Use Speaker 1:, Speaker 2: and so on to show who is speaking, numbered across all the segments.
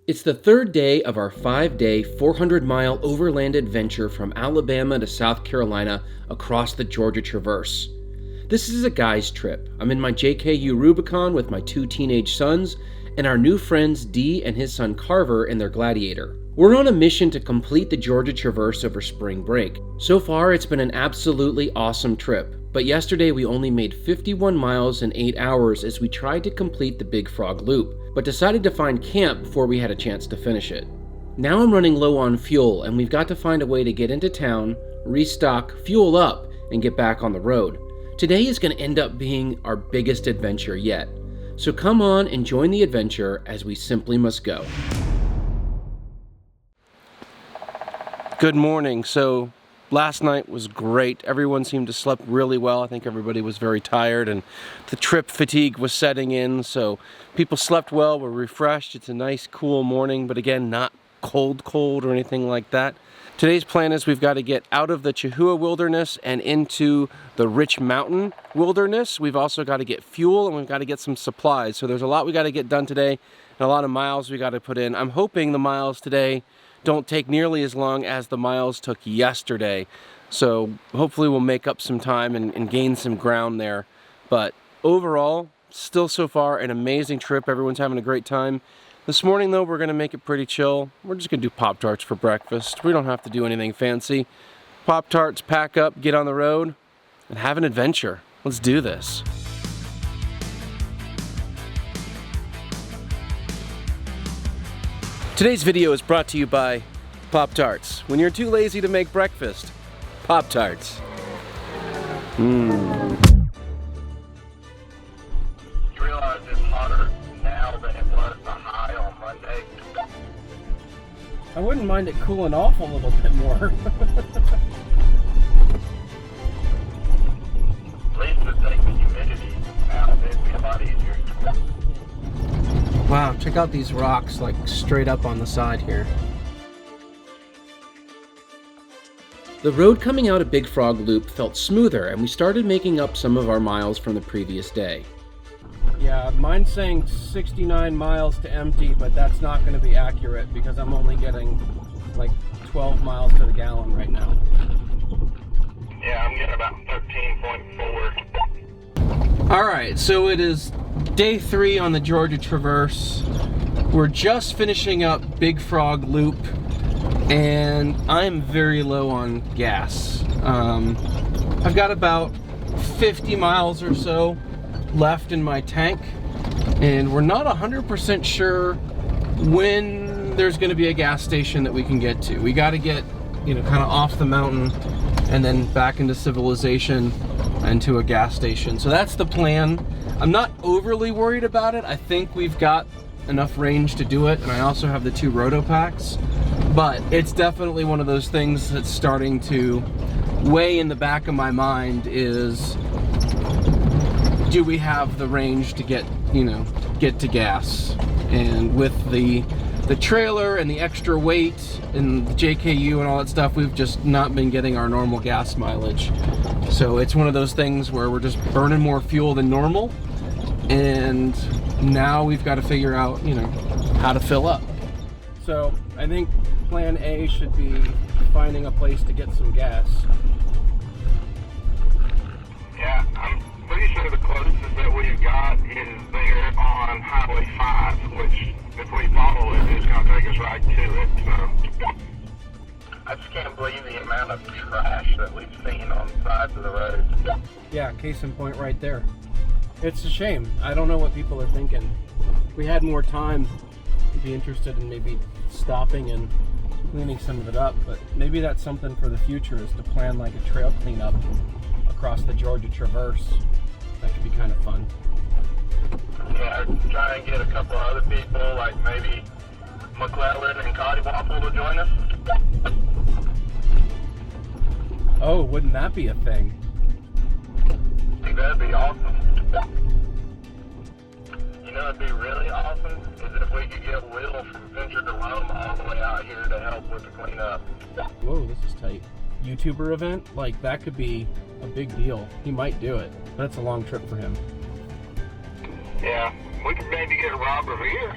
Speaker 1: It's the third day of our 5-day, 400-mile overland adventure from Alabama to South Carolina across the Georgia Traverse. This is a guy's trip. I'm in my JKU Rubicon with my 2 teenage sons and our new friends Dee and his son Carver in their Gladiator. We're on a mission to complete the Georgia Traverse over spring break. So far, it's been an absolutely awesome trip, but yesterday we only made 51 miles in 8 hours as we tried to complete the Big Frog Loop, but decided to find camp before we had a chance to finish it. Now I'm running low on fuel, and we've got to find a way to get into town, restock, fuel up, and get back on the road. Today is going to end up being our biggest adventure yet. So come on and join the adventure as we simply must go. Good morning. So last night was great. Everyone seemed to sleep really well. I think everybody was very tired and the trip fatigue was setting in. So people slept well, were refreshed. It's a nice cool morning, but again, not cold or anything like that. Today's plan is we've got to get out of the Chihuahua Wilderness and into the Rich Mountain Wilderness. We've also got to get fuel and we've got to get some supplies. So there's a lot we got to get done today and a lot of miles we got to put in. I'm hoping the miles today don't take nearly as long as the miles took yesterday. So hopefully we'll make up some time and gain some ground there. But overall, still so far an amazing trip. Everyone's having a great time. This morning though, we're gonna make it pretty chill. We're just gonna do Pop-Tarts for breakfast. We don't have to do anything fancy. Pop-Tarts, pack up, get on the road, and have an adventure. Let's do this. Today's video is brought to you by Pop-Tarts. When you're too lazy to make breakfast, Pop-Tarts. I wouldn't mind it cooling off a little bit more.
Speaker 2: At least to take the humidity out, it'd be a lot easier.
Speaker 1: Wow, check out these rocks like straight up on the side here. The road coming out of Big Frog Loop felt smoother and we started making up some of our miles from the previous day. Yeah, mine's saying 69 miles to empty, but that's not going to be accurate because I'm only getting like 12 miles to the gallon right now.
Speaker 2: Yeah, I'm getting about 13.4.
Speaker 1: Alright, so it is day 3 on the Georgia Traverse. We're just finishing up Big Frog Loop and I'm very low on gas. I've got about 50 miles or so left in my tank and we're not 100% sure when there's going to be a gas station that we can get to. We got to get, kind of off the mountain and then back into civilization and to a gas station. So that's the plan. I'm not overly worried about it. I think we've got enough range to do it, and I also have the 2 roto packs, but it's definitely one of those things that's starting to weigh in the back of my mind is, do we have the range to get to gas? And with the trailer and the extra weight and the JKU and all that stuff, we've just not been getting our normal gas mileage. So it's one of those things where we're just burning more fuel than normal, and now we've got to figure out, how to fill up. So I think plan A should be finding a place to get some gas.
Speaker 2: Yeah, I'm pretty sure the closest that we've got is there on Highway 5, which if we follow it, it's going to take us right to it. So I just can't believe the amount of trash that we've seen on the sides of the road.
Speaker 1: Yeah, case in point right there. It's a shame. I don't know what people are thinking. If we had more time, I'd be interested in maybe stopping and cleaning some of it up, but maybe that's something for the future, is to plan like a trail cleanup across the Georgia Traverse. That could be kind of fun.
Speaker 2: Yeah, try and get a couple other people, like maybe McClellan and Cotty Waffle to join us.
Speaker 1: Oh, wouldn't that be a thing?
Speaker 2: I think that'd be awesome. It'd be really awesome is if we could get Will from Venture to Rome all the way out here to help with the cleanup.
Speaker 1: Whoa, this is tight. YouTuber event? Like, that could be a big deal. He might do it. That's a long trip for him.
Speaker 2: Yeah, we could maybe get Rob Revere.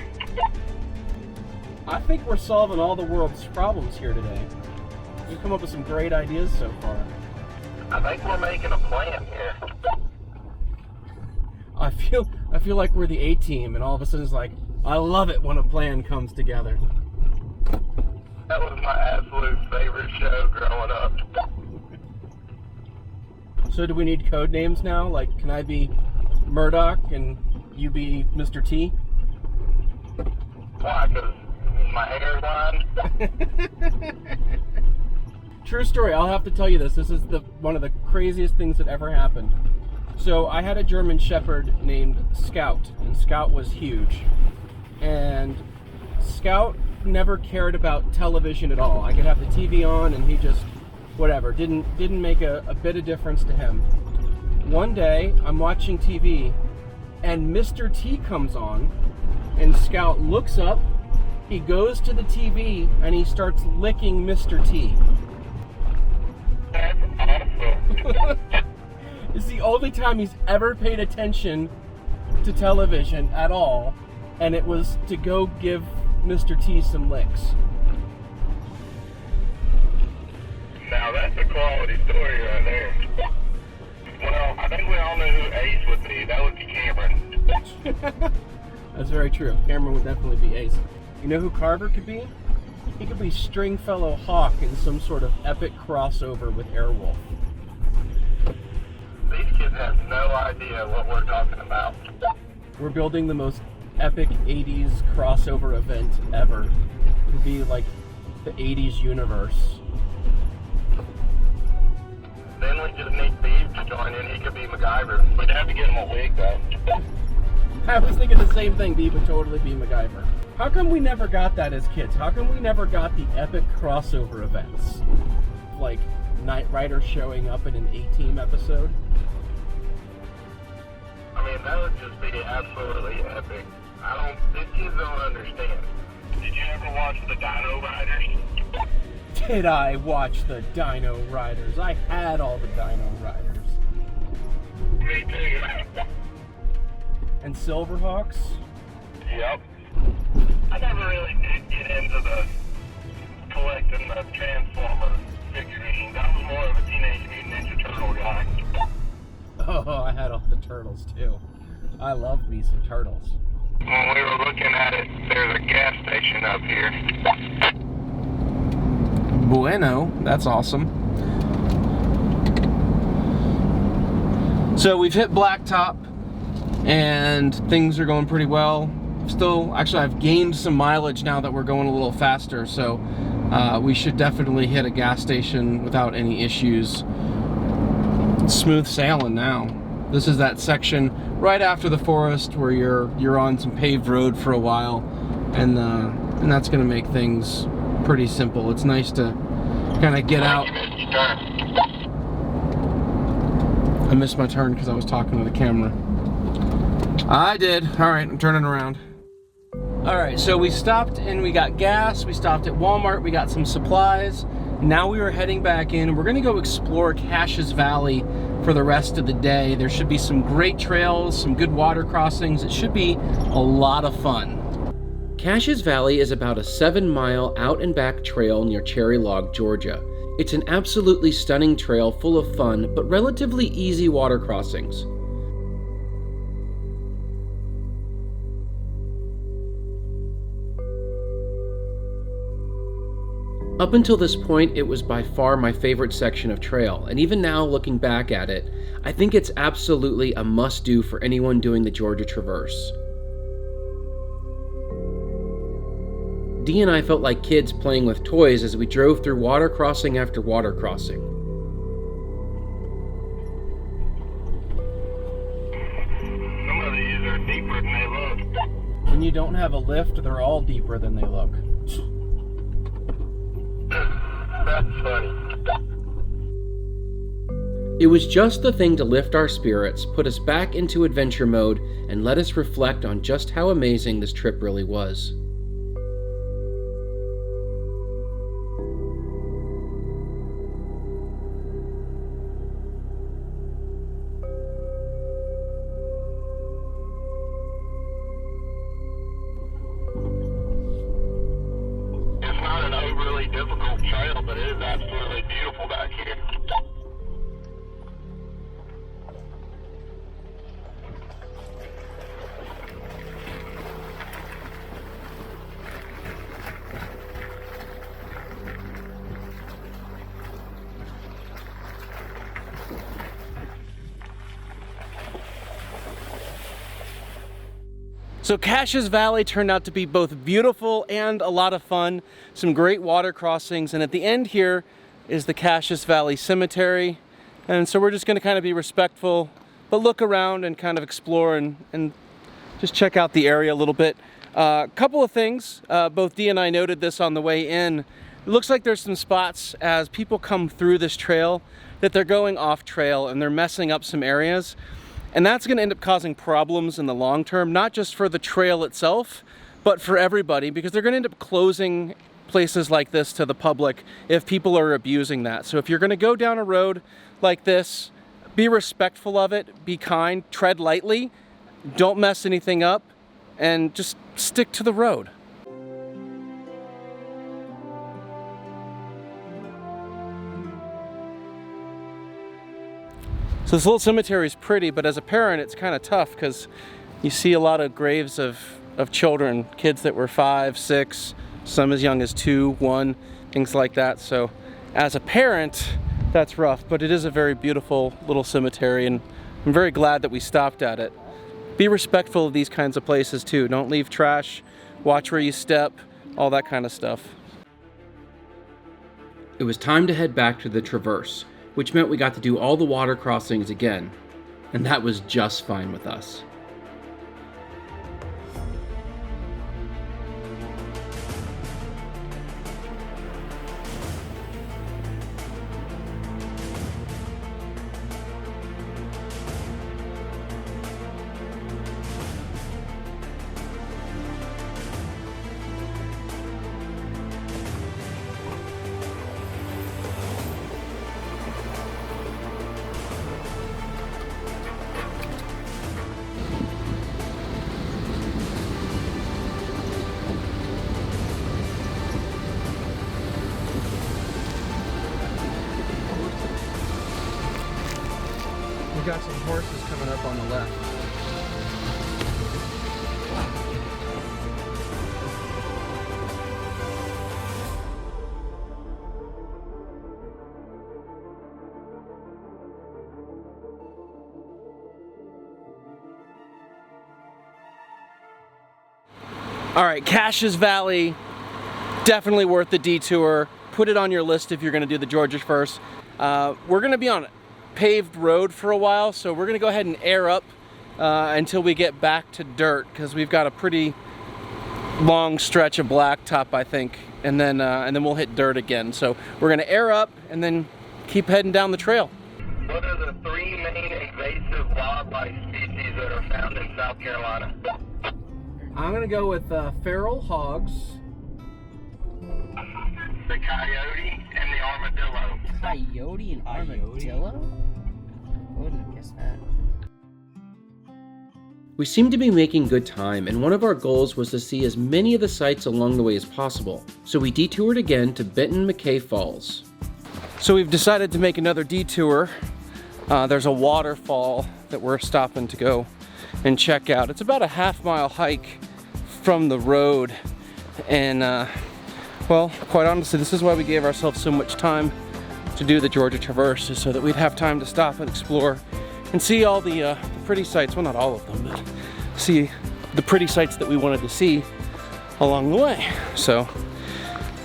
Speaker 1: think we're solving all the world's problems here today. We've come up with some great ideas so far.
Speaker 2: I think we're making a plan here.
Speaker 1: I feel like we're the A-team, and all of a sudden it's like, I love it when a plan comes together.
Speaker 2: That was my absolute favorite show growing up.
Speaker 1: So do we need code names now? Like, can I be Murdoch and you be Mr. T?
Speaker 2: Why? Because my hair's line?
Speaker 1: True story. I'll have to tell you this. This is one of the craziest things that ever happened. So I had a German Shepherd named Scout, and Scout was huge. And Scout never cared about television at all. I could have the TV on and he just, whatever, didn't make a bit of difference to him. One day, I'm watching TV, and Mr. T comes on, and Scout looks up, he goes to the TV, and he starts licking Mr. T.
Speaker 2: That's awesome.
Speaker 1: It's the only time he's ever paid attention to television at all, and it was to go give Mr. T some licks.
Speaker 2: Now that's a quality story right there. Well, I think we all know who Ace would be. That would be Cameron.
Speaker 1: That's very true. Cameron would definitely be Ace. You know who Carver could be? He could be Stringfellow Hawk in some sort of epic crossover with Airwolf.
Speaker 2: These kids have no idea what we're talking about.
Speaker 1: We're building the most epic 80s crossover event ever. It would be like the 80s universe.
Speaker 2: Then we just need Beeb to join in. He could be MacGyver. We'd have to get him a wig, though.
Speaker 1: I was thinking the same thing. Beeb would totally be MacGyver. How come we never got that as kids? How come we never got the epic crossover events? Like Knight Rider showing up in an A-Team episode?
Speaker 2: I mean, that would just be absolutely epic. These kids don't understand. Did you ever watch the Dino Riders?
Speaker 1: Did I watch the Dino Riders? I had all the Dino Riders.
Speaker 2: Me too.
Speaker 1: And Silverhawks?
Speaker 2: Yep. I never really did get into the collecting the Transformer figurines. I was more of a Teenage Mutant Ninja Turtle guy.
Speaker 1: Oh, I had all the turtles too. I loved me some turtles.
Speaker 2: When we were looking at it, there's a gas station up here.
Speaker 1: Bueno, that's awesome. So we've hit blacktop and things are going pretty well. Still, actually I've gained some mileage now that we're going a little faster, so we should definitely hit a gas station without any issues. Smooth sailing now. This is that section right after the forest where you're on some paved road for a while, and that's gonna make things pretty simple. It's nice to kind of get out. I missed my turn because I was talking to the camera. I did. All right, I'm turning around. All right, so we stopped and we got gas. We stopped at Walmart. We got some supplies. Now we are heading back in. We're gonna go explore Caches Valley for the rest of the day. There should be some great trails, some good water crossings. It should be a lot of fun. Caches Valley is about a 7-mile out and back trail near Cherry Log, Georgia. It's an absolutely stunning trail full of fun, but relatively easy water crossings. Up until this point, it was by far my favorite section of trail, and even now, looking back at it, I think it's absolutely a must-do for anyone doing the Georgia Traverse. Dee and I felt like kids playing with toys as we drove through water crossing after water crossing.
Speaker 2: Some of these are deeper than they look.
Speaker 1: When you don't have a lift, they're all deeper than they look.
Speaker 2: That's funny.
Speaker 1: It was just the thing to lift our spirits, put us back into adventure mode, and let us reflect on just how amazing this trip really was.
Speaker 2: really difficult trail, but it is absolutely beautiful back here.
Speaker 1: So Caches Valley turned out to be both beautiful and a lot of fun. Some great water crossings, and at the end here is the Caches Valley Cemetery. And so we're just gonna kind of be respectful, but look around and kind of explore and just check out the area a little bit. Couple of things, both Dee and I noted this on the way in. It looks like there's some spots as people come through this trail that they're going off trail and they're messing up some areas. And that's going to end up causing problems in the long term, not just for the trail itself, but for everybody, because they're going to end up closing places like this to the public if people are abusing that. So if you're going to go down a road like this, be respectful of it, be kind, tread lightly, don't mess anything up, and just stick to the road. So this little cemetery is pretty, but as a parent it's kind of tough because you see a lot of graves of children, kids that were 5, 6, some as young as 2, 1, things like that. So as a parent, that's rough, but it is a very beautiful little cemetery, and I'm very glad that we stopped at it. Be respectful of these kinds of places too. Don't leave trash, watch where you step, all that kind of stuff. It was time to head back to the Traverse, which meant we got to do all the water crossings again, and that was just fine with us. We got some horses coming up on the left. All right, Caches Valley, definitely worth the detour. Put it on your list if you're gonna do the Georgia first. We're gonna be on paved road for a while, so we're gonna go ahead and air up until we get back to dirt, because we've got a pretty long stretch of blacktop, I think, and then we'll hit dirt again. So we're gonna air up and then keep heading down the trail.
Speaker 2: What are the 3 main invasive wildlife species that are found in South Carolina?
Speaker 1: I'm gonna go with feral hogs.
Speaker 2: The coyote and the armadillo.
Speaker 3: Coyote and armadillo? I wouldn't have guessed that.
Speaker 1: We seemed to be making good time, and one of our goals was to see as many of the sites along the way as possible. So we detoured again to Benton McKay Falls. So we've decided to make another detour. There's a waterfall that we're stopping to go and check out. It's about a half-mile hike from the road, and well, quite honestly, this is why we gave ourselves so much time to do the Georgia Traverse, is so that we'd have time to stop and explore and see all the pretty sights. Well, not all of them, but see the pretty sights that we wanted to see along the way. So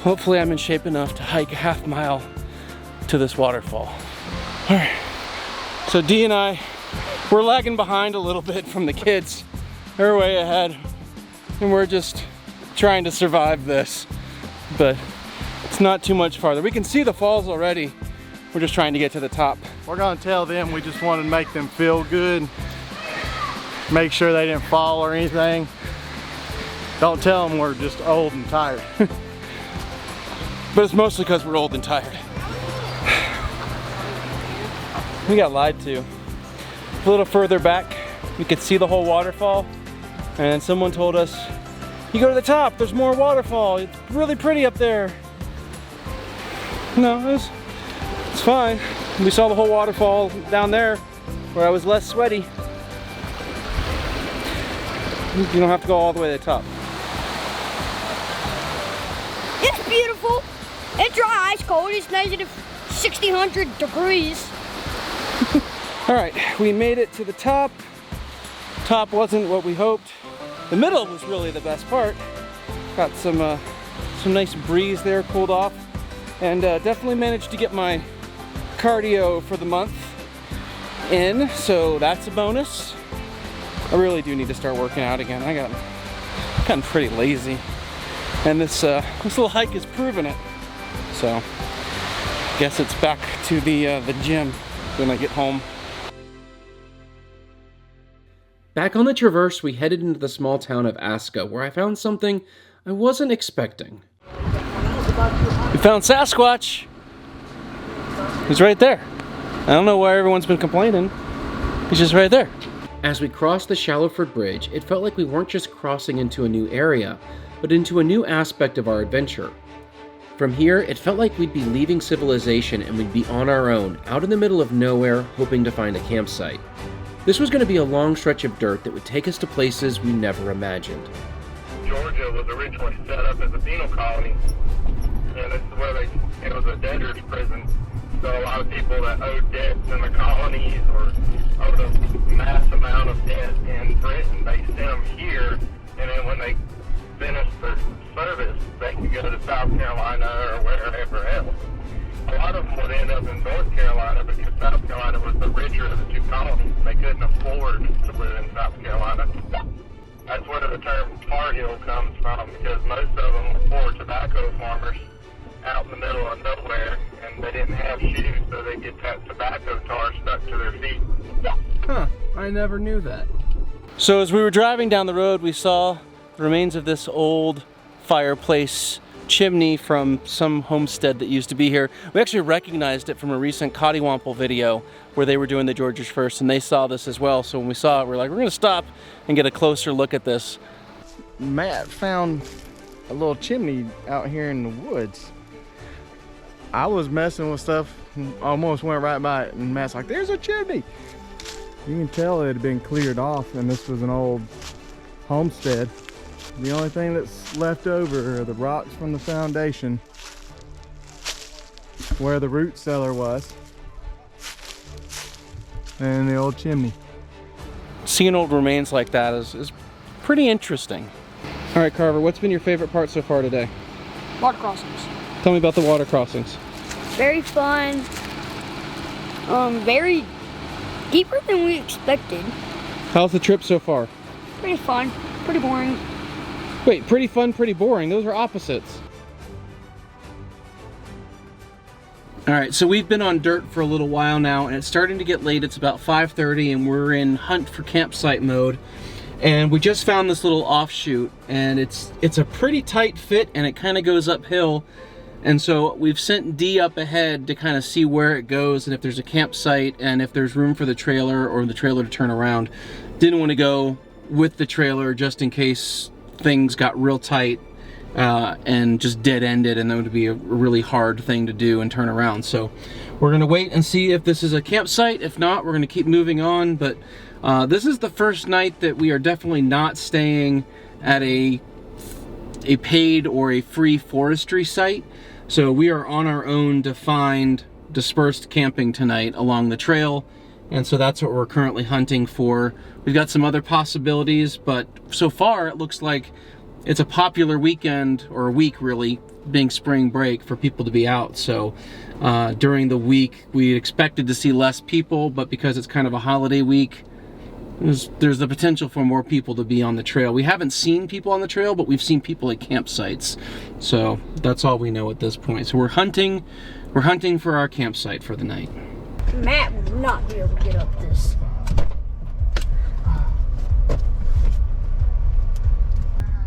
Speaker 1: hopefully I'm in shape enough to hike a half-mile to this waterfall. All right, so Dee and I, we're lagging behind a little bit from the kids. They're way ahead, and we're just trying to survive this. But it's not too much farther. We can see the falls already. We're just trying to get to the top.
Speaker 4: We're gonna tell them we just want to make them feel good. Make sure they didn't fall or anything. Don't tell them we're just old and tired.
Speaker 1: But it's mostly because we're old and tired. We got lied to. A little further back, we could see the whole waterfall, and someone told us, you go to the top, there's more waterfall. It's really pretty up there. No, it's fine. We saw the whole waterfall down there where I was less sweaty. You don't have to go all the way to the top.
Speaker 5: It's beautiful. It's dry, ice cold. It's negative 100 degrees.
Speaker 1: All right, we made it to the top. Top wasn't what we hoped. The middle was really the best part. Got some nice breeze there, cooled off, and definitely managed to get my cardio for the month in, so that's a bonus. I really do need to start working out again. I got gotten pretty lazy, and this little hike has proven it. So, guess it's back to the gym when I get home. Back on the Traverse, we headed into the small town of Aska, where I found something I wasn't expecting. We found Sasquatch. He's right there. I don't know why everyone's been complaining. He's just right there. As we crossed the Shallowford Bridge, it felt like we weren't just crossing into a new area, but into a new aspect of our adventure. From here, it felt like we'd be leaving civilization and we'd be on our own, out in the middle of nowhere, hoping to find a campsite. This was going to be a long stretch of dirt that would take us to places we never imagined.
Speaker 2: Georgia was originally set up as a penal colony, and this is where it was a debtor's prison. So a lot of people that owed debts in the colonies or owed a mass amount of debt in Britain, they sent them here, and then when they finished their service, they could go to South Carolina or wherever else. A lot of them would end up in North Carolina because South Carolina was the richer of the two colonies. They couldn't afford to live in South Carolina. That's where the term tar heel comes from, because most of them were poor tobacco farmers out in the middle of nowhere, and they didn't have shoes, so they get that tobacco tar stuck to their feet.
Speaker 1: Huh, I never knew that. So as we were driving down the road, we saw the remains of this old fireplace chimney from some homestead that used to be here. We actually recognized it from a recent Cottywomple video where they were doing the Georgia's First, and they saw this as well. So when we saw it, we're like, we're gonna stop and get a closer look at this.
Speaker 4: Matt found a little chimney out here in the woods. I was messing with stuff, almost went right by it, and Matt's like, there's a chimney. You can tell it had been cleared off, and this was an old homestead. The only thing that's left over are the rocks from the foundation where the root cellar was, and the old chimney.
Speaker 1: Seeing old remains like that is pretty interesting. All right, Carver, what's been your favorite part so far today?
Speaker 5: Water crossings.
Speaker 1: Tell me about the water crossings.
Speaker 5: Very fun. Very deeper than we expected.
Speaker 1: How's the trip so far?
Speaker 5: Pretty fun. Pretty boring.
Speaker 1: Wait, pretty fun, pretty boring. Those are opposites. All right, so we've been on dirt for a little while now, and it's starting to get late. It's about 5:30, and we're in hunt for campsite mode. And we just found this little offshoot, and it's a pretty tight fit, and it kind of goes uphill. And so we've sent D up ahead to kind of see where it goes and if there's a campsite and if there's room for the trailer or the trailer to turn around. Didn't want to go with the trailer just in case things got real tight and just dead-ended, and that would be a really hard thing to do and turn around. So we're gonna wait and see if this is a campsite. If not, we're gonna keep moving on. But this is the first night that we are definitely not staying at a paid or a free forestry site. So we are on our own to find dispersed camping tonight along the trail. And so that's what we're currently hunting for. We've got some other possibilities, but so far it looks like it's a popular weekend, or a week really, being spring break, for people to be out. So during the week we expected to see less people, but because it's kind of a holiday week, there's the potential for more people to be on the trail. We haven't seen people on the trail, but we've seen people at campsites. So that's all we know at this point. So we're hunting for our campsite for the night.
Speaker 5: Matt will not be able to get up this.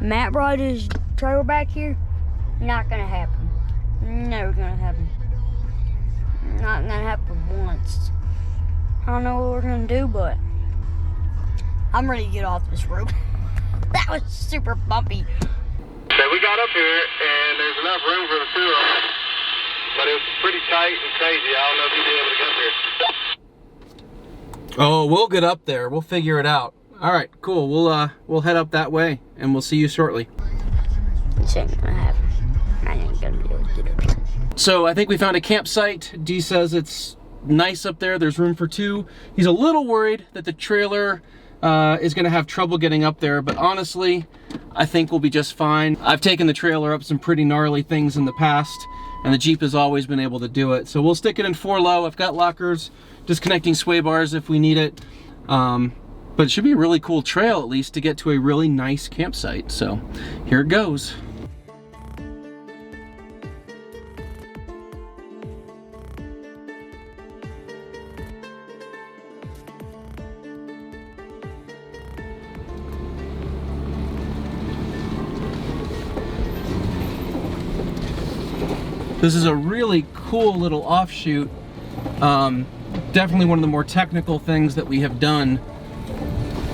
Speaker 5: Matt brought his trailer back here. Not gonna happen. Never gonna happen. Not gonna happen once. I don't know what we're gonna do, but I'm ready to get off this rope. That was super bumpy.
Speaker 2: So we got up here, and there's enough room for the two of us. but it was pretty tight and crazy. I don't know if you'll be able to get there.
Speaker 1: Oh, we'll get up there. We'll figure it out. All right, cool. We'll head up that way, and we'll see you shortly.
Speaker 5: This ain't gonna happen. I ain't gonna be able to get up here.
Speaker 1: So I think we found a campsite. D says it's nice up there. There's room for 2. He's a little worried that the trailer is gonna have trouble getting up there, but honestly, I think we'll be just fine. I've taken the trailer up some pretty gnarly things in the past, and the Jeep has always been able to do it. So we'll stick it in 4 low. I've got lockers, disconnecting sway bars if we need it. But it should be a really cool trail, at least, to get to a really nice campsite. So here it goes. This is a really cool little offshoot. Definitely one of the more technical things that we have done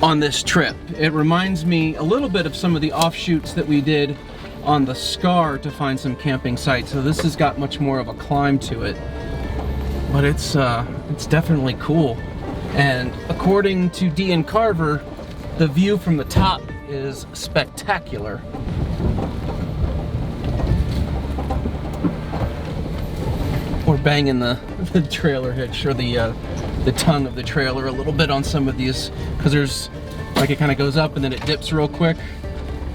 Speaker 1: on this trip. It reminds me a little bit of some of the offshoots that we did on the Scar to find some camping sites. So this has got much more of a climb to it, but it's definitely cool. And according to D and Carver, the view from the top is spectacular. We're banging the trailer hitch, or the tongue of the trailer a little bit on some of these, because there's, like, it kind of goes up and then it dips real quick.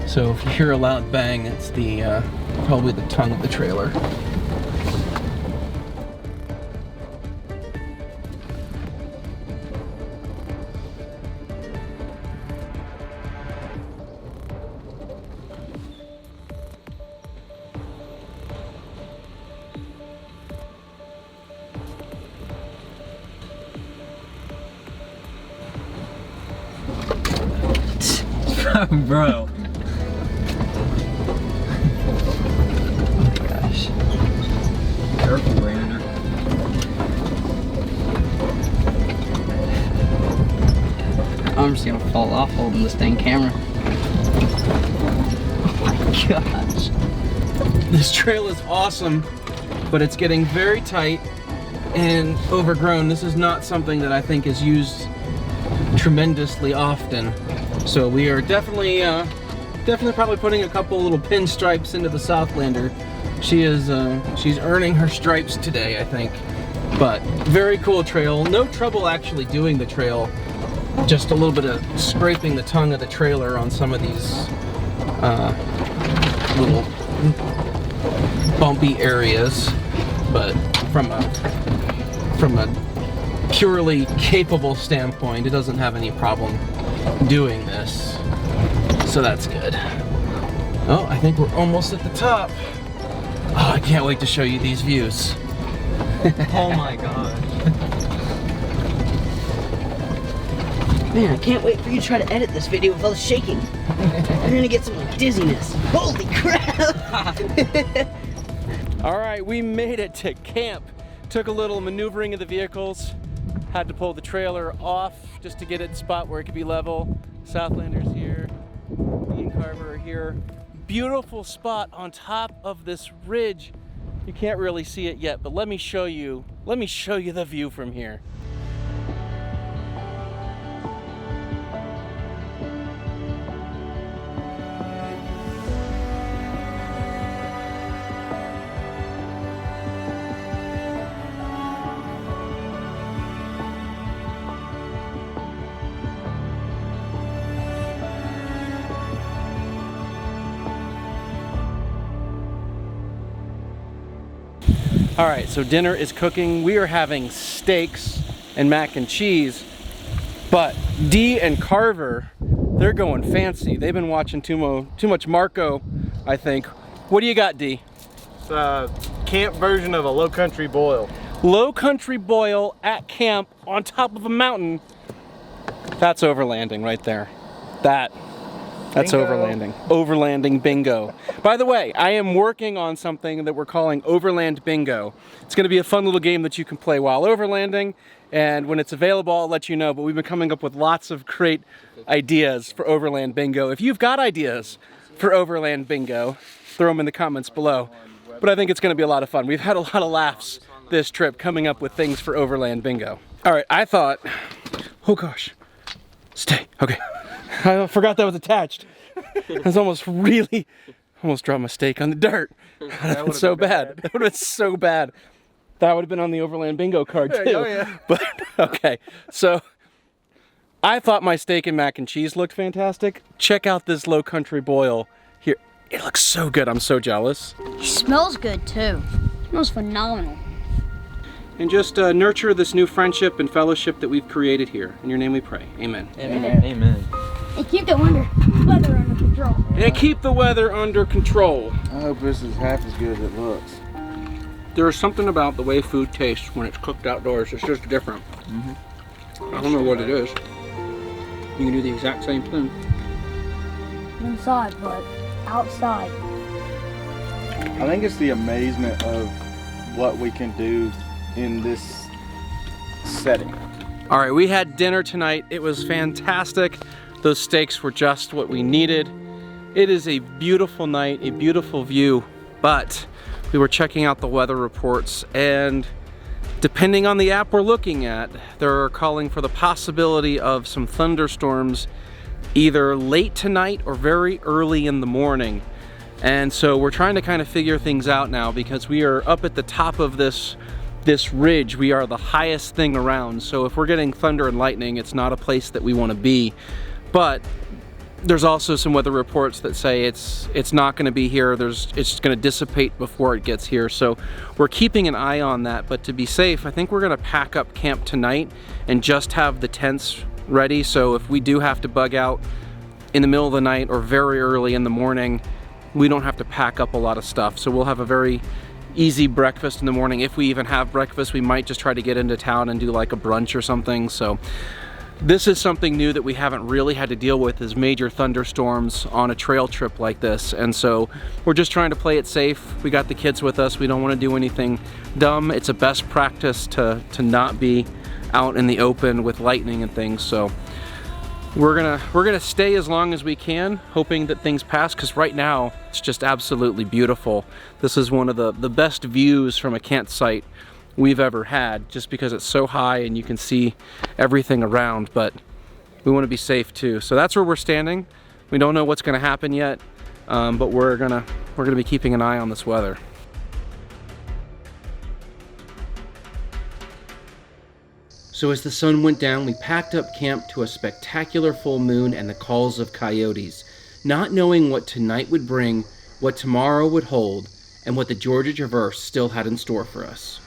Speaker 1: So if you hear a loud bang, it's the probably the tongue of the trailer.
Speaker 3: Bro. Gosh. Careful, Ranger. I'm just gonna fall off holding this dang camera. Oh my gosh.
Speaker 1: This trail is awesome, but it's getting very tight and overgrown. This is not something that I think is used tremendously often. So we are definitely probably putting a couple little pinstripes into the Southlander. She's earning her stripes today, I think. But very cool trail. No trouble actually doing the trail. Just a little bit of scraping the tongue of the trailer on some of these little bumpy areas. But from a purely capable standpoint, it doesn't have any problem doing this, so that's good. Oh, I think we're almost at the top. Oh, I can't wait to show you these views.
Speaker 3: Oh my god. Man, I can't wait for you to try to edit this video with all the shaking. You're gonna get some like dizziness. Holy crap!
Speaker 1: All right, we made it to camp. Took a little maneuvering of the vehicles. Had to pull the trailer off just to get it in a spot where it could be level. Southlander's here, me and Carver are here. Beautiful spot on top of this ridge. You can't really see it yet, but let me show you the view from here. All right, so dinner is cooking. We are having steaks and mac and cheese, but Dee and Carver, they're going fancy. They've been watching too much Marco, I think. What do you got, Dee?
Speaker 4: It's a camp version of a low country boil.
Speaker 1: Low country boil at camp on top of a mountain. That's overlanding right there. That's
Speaker 4: Bingo.
Speaker 1: overlanding. Overlanding bingo. By the way, I am working on something that we're calling Overland Bingo. It's going to be a fun little game that you can play while overlanding, and when it's available, I'll let you know. But we've been coming up with lots of great ideas for Overland Bingo. If you've got ideas for Overland Bingo, throw them in the comments below. but I think it's gonna be a lot of fun. We've had a lot of laughs this trip coming up with things for Overland Bingo. All right, I thought, oh gosh, stay, okay. I forgot that was attached. I was almost dropped my steak on the dirt. That would have been so bad. That would have been so bad. That would have been on the Overland Bingo card too.
Speaker 4: Oh, yeah.
Speaker 1: But, okay, so I thought my steak and mac and cheese looked fantastic. Check out this Low Country boil here. It looks so good, I'm so jealous.
Speaker 5: It smells good too. It smells phenomenal.
Speaker 1: And just nurture this new friendship and fellowship that we've created here. In your name we pray, amen.
Speaker 3: Amen.
Speaker 6: Amen.
Speaker 5: And keep the weather under control.
Speaker 1: And keep the weather under control.
Speaker 4: I hope this is half as good as it looks.
Speaker 1: There's something about the way food tastes when it's cooked outdoors. It's just different. I don't know what it is. You can do the exact same thing.
Speaker 5: Inside, but outside.
Speaker 4: I think it's the amazement of what we can do in this setting.
Speaker 1: All right, we had dinner tonight. It was fantastic. Those steaks were just what we needed. It is a beautiful night, a beautiful view, but we were checking out the weather reports, and depending on the app we're looking at, they're calling for the possibility of some thunderstorms either late tonight or very early in the morning. And so we're trying to kind of figure things out now, because we are up at the top of this ridge. We are the highest thing around, so if we're getting thunder and lightning, it's not a place that we want to be. But there's also some weather reports that say it's not going to be here. It's going to dissipate before it gets here, so we're keeping an eye on that. But to be safe, I think we're going to pack up camp tonight and just have the tents ready, so if we do have to bug out in the middle of the night or very early in the morning, we don't have to pack up a lot of stuff. So we'll have a very easy breakfast in the morning. If we even have breakfast, we might just try to get into town and do like a brunch or something. So this is something new that we haven't really had to deal with, is major thunderstorms on a trail trip like this. And so we're just trying to play it safe. We got the kids with us. We don't want to do anything dumb. It's a best practice to not be out in the open with lightning and things. So we're gonna stay as long as we can, hoping that things pass, because right now it's just absolutely beautiful. This is one of the best views from a campsite we've ever had, just because it's so high and you can see everything around, but we want to be safe too. So that's where we're standing. We don't know what's going to happen yet, but we're gonna be keeping an eye on this weather. So as the sun went down, we packed up camp to a spectacular full moon and the calls of coyotes, not knowing what tonight would bring, what tomorrow would hold, and what the Georgia Traverse still had in store for us.